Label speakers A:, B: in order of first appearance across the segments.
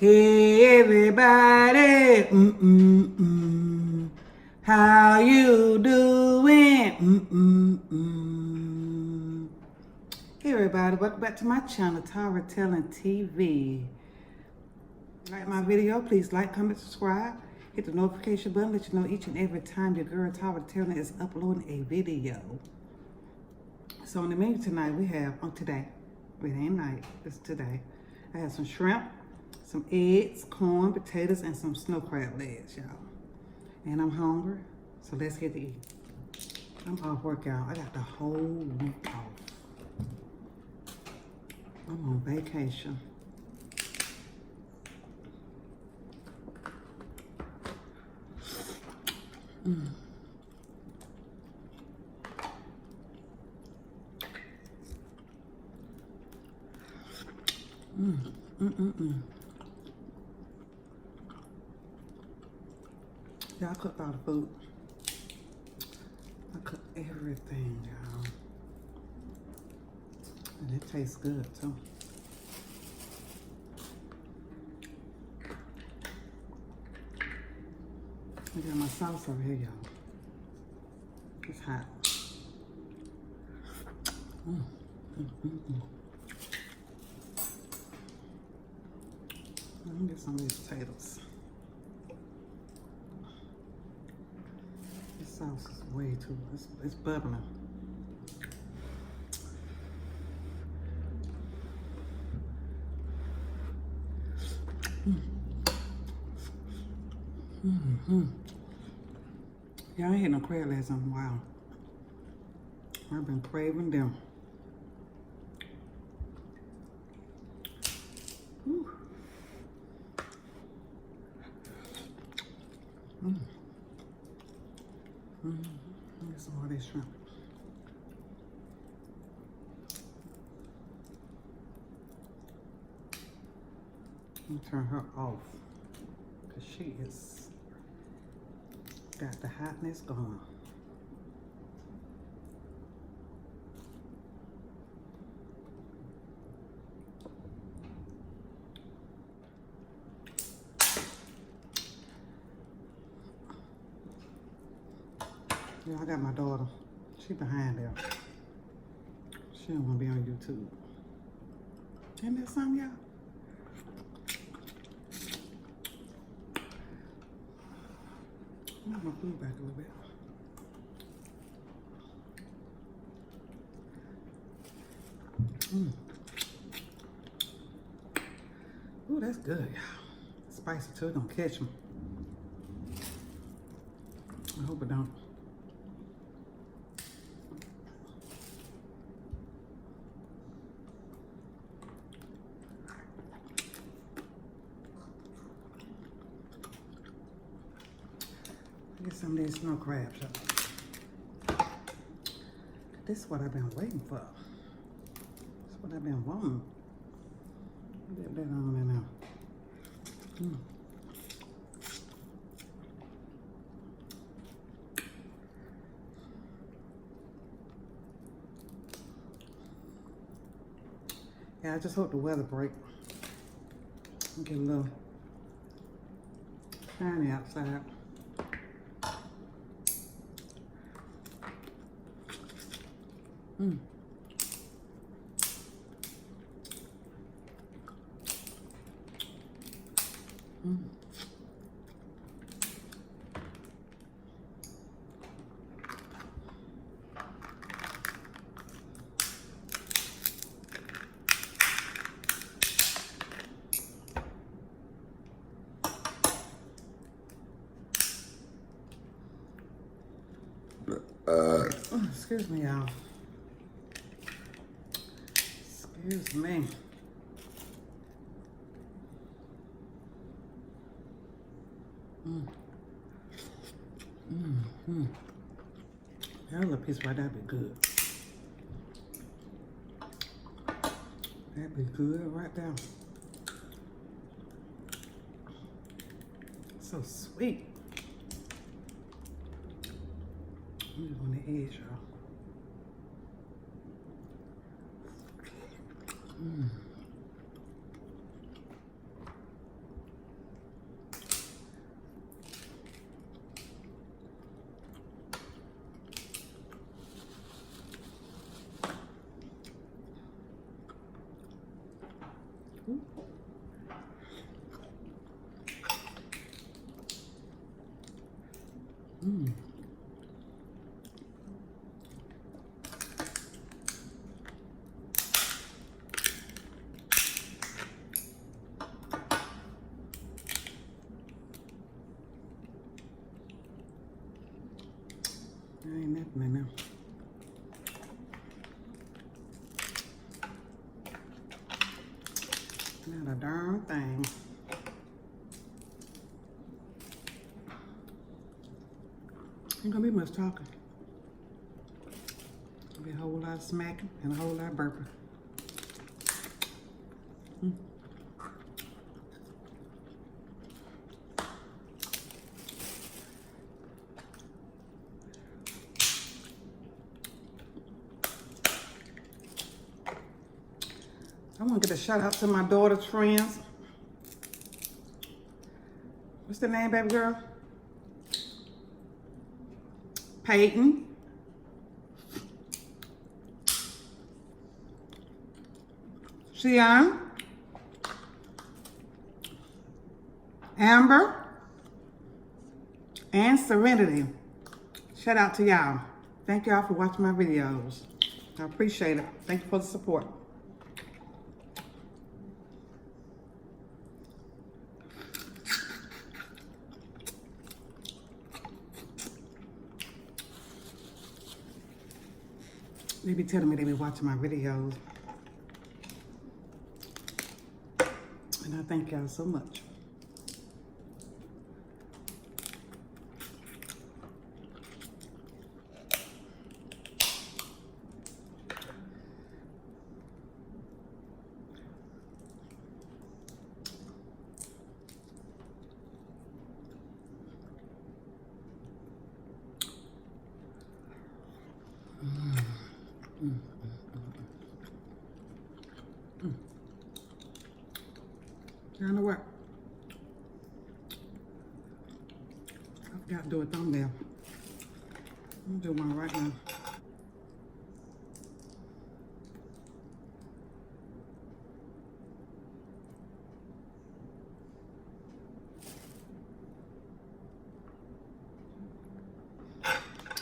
A: Hey everybody, how you doing? Hey everybody, welcome back to my channel, Tara Telling TV. Like my video, please like, comment, subscribe, hit the notification button, let you know each and every time your girl Tara Telling is uploading a video. So on the menu tonight we have, today, it ain't night, it's today. I have some shrimp, some eggs, corn, potatoes, and some snow crab legs, y'all. And I'm hungry, so let's get to eat. I'm off work, y'all. I got the whole week off. I'm on vacation. Y'all, I cooked all the food. I cooked everything, y'all. And it tastes good, too. I got my sauce over here, y'all. It's hot. Let me get some of these potatoes. This sauce is way too, it's bubbling. Y'all ain't had no crab legs in a while. I've been craving them. Whew. Get some more of this shrimp. Let me turn her off, because she is got the hotness going. Yeah, I got my daughter. She behind there. She don't want to be on YouTube. Ain't that something, y'all? Move my food back a little bit. Ooh, that's good, y'all. Spicy too, don't catch me. I hope it don't. Get some of these snow crabs, y'all. This is what I've been waiting for. This is what I've been wanting. Get that on there now. Yeah, I just hope the weather break. Get a little shiny outside. Excuse me, y'all. Excuse me. That little piece right there be good. That'd be good right there. So sweet. I'm just on the edge, y'all. Mm. There ain't nothing in there. Not a darn thing. Ain't gonna be much talking. Be a whole lot of smacking and a whole lot of burping. Mm. I want to get a shout out to my daughter's friends. What's the name, baby girl? Peyton. Shion. Amber. And Serenity. Shout out to y'all. Thank y'all for watching my videos. I appreciate it. Thank you for the support. They be telling me they be watching my videos. And I thank y'all so much. You know what? I forgot to do a thumbnail. I'm gonna do one right now.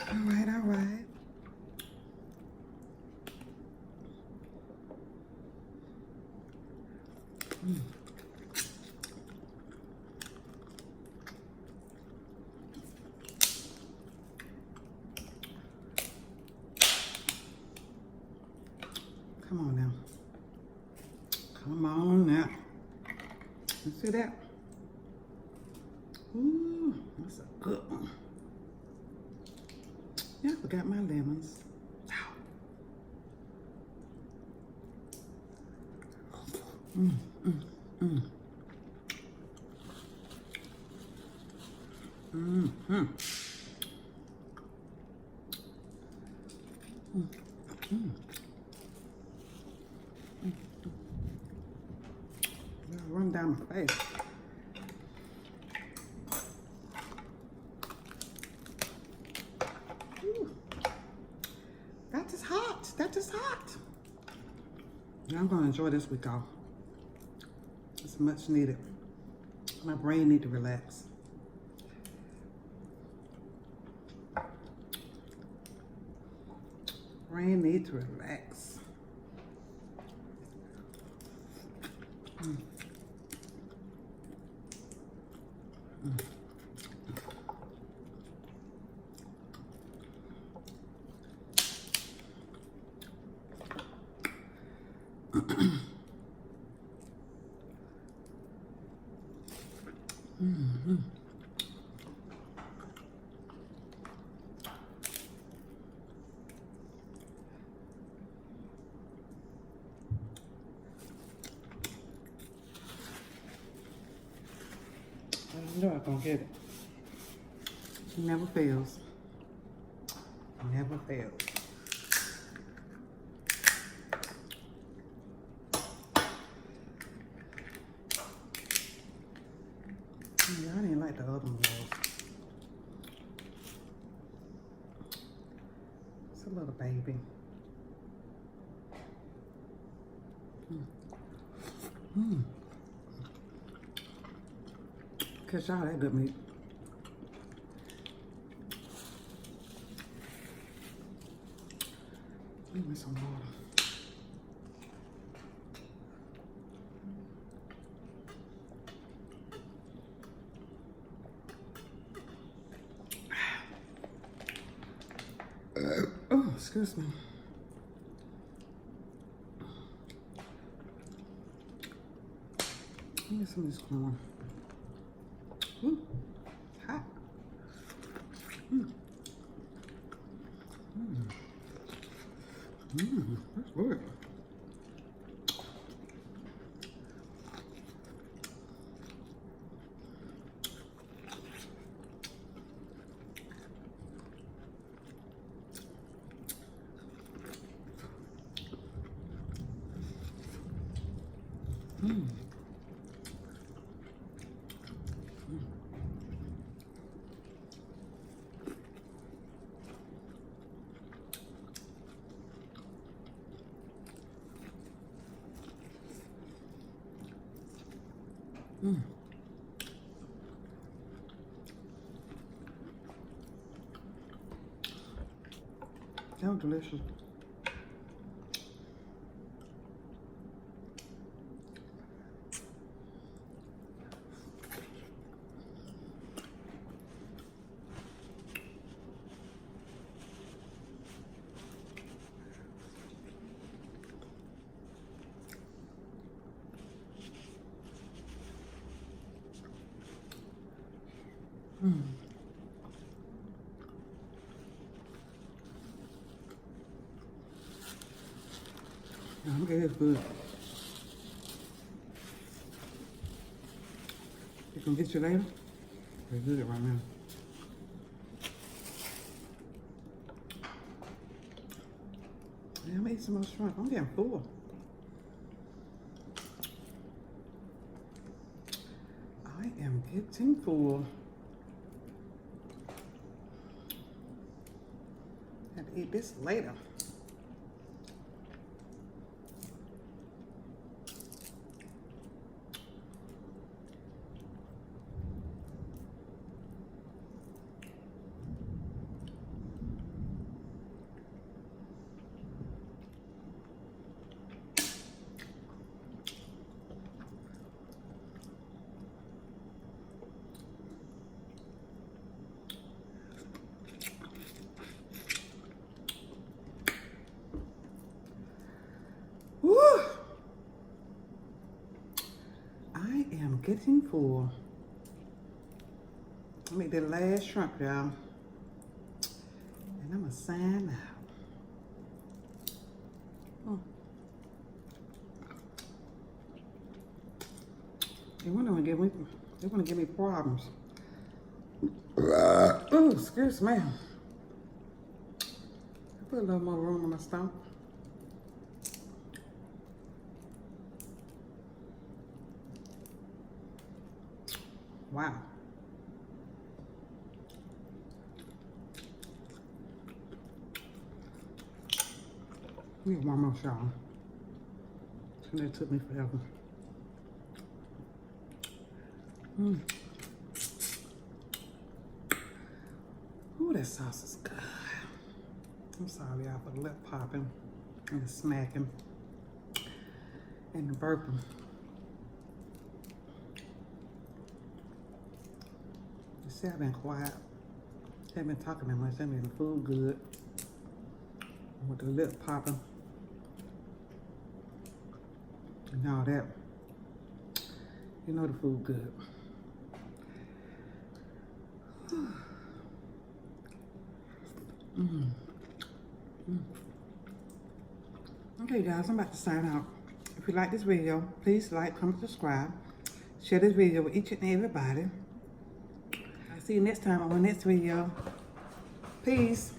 A: All right, all right. Come on now. Come on now. You see that? Ooh, that's a good one. Yeah, I forgot my lemons. Mm, mm, mm. Mm, mm. Mm, mm. Run down my face. Ooh. That is hot. That is hot. Yeah, I'm gonna enjoy this week off. It's much needed. My brain need to relax. Brain need to relax. Mm. Mm. Mm-hmm. I know I'm gonna get it. It never fails. Never fails. Yeah, I didn't like the other one. It's a little baby. Cause y'all that good meat. me some water. Oh, excuse me. Let me get some of this corn. Ooh, hot. That's good. That was delicious. Okay, it's good. You can get you later. It's good right now. Yeah, I'm eating some more shrimp. I'm getting full. I am getting full. Have to eat this later. Woo! I am getting full. I'll make that last shrimp, y'all. And I'm gonna sign out. They want to give me problems. Oh, excuse me. I put a little more room in my stomach. Wow. We need one more shot. And that took me forever. Ooh, that sauce is good. I'm sorry, y'all, for the lip popping and the smacking and the burping. You see, I've been quiet. Haven't been talking that much. That made the food good. With the lip popping and all that. You know the food good. Okay, guys, I'm about to sign out. If you like this video, please like, comment, subscribe. Share this video with each and everybody. I'll see you next time on the next video. Peace.